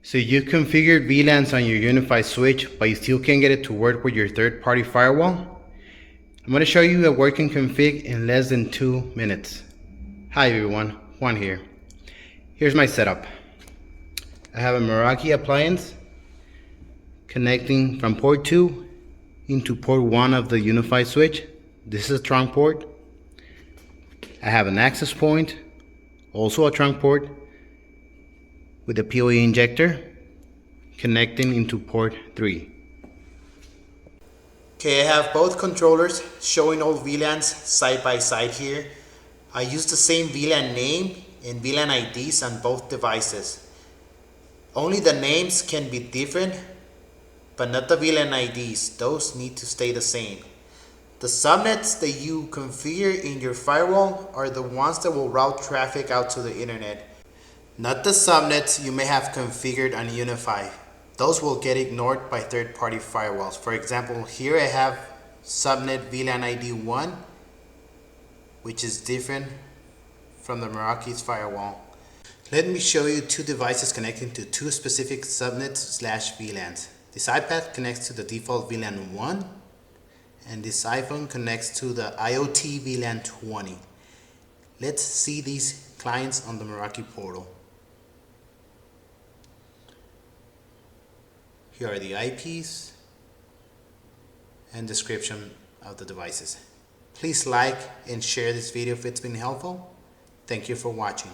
So you configured VLANs on your UniFi switch, but you still can't get it to work with your third-party firewall? I'm going to show you a working config in less than 2 minutes. Hi everyone, Juan here. Here's my setup. I have a Meraki appliance connecting from port 2 into port 1 of the UniFi switch. This is a trunk port. I have an access point, also a trunk port, with a PoE injector connecting into port 3. Okay, I have both controllers showing all VLANs side by side here. I use the same VLAN name and VLAN IDs on both devices. Only the names can be different, but not the VLAN IDs. Those need to stay the same. The subnets that you configure in your firewall are the ones that will route traffic out to the internet, not the subnets you may have configured on UniFi. Those will get ignored by third-party firewalls. For example, here I have subnet VLAN ID 1, which is different from the Meraki's firewall. Let me show you two devices connecting to two specific subnets/VLANs. This iPad connects to the default VLAN 1, and this iPhone connects to the IoT VLAN 20. Let's see these clients on the Meraki portal. Here are the IPs and description of the devices. Please like and share this video if it's been helpful. Thank you for watching.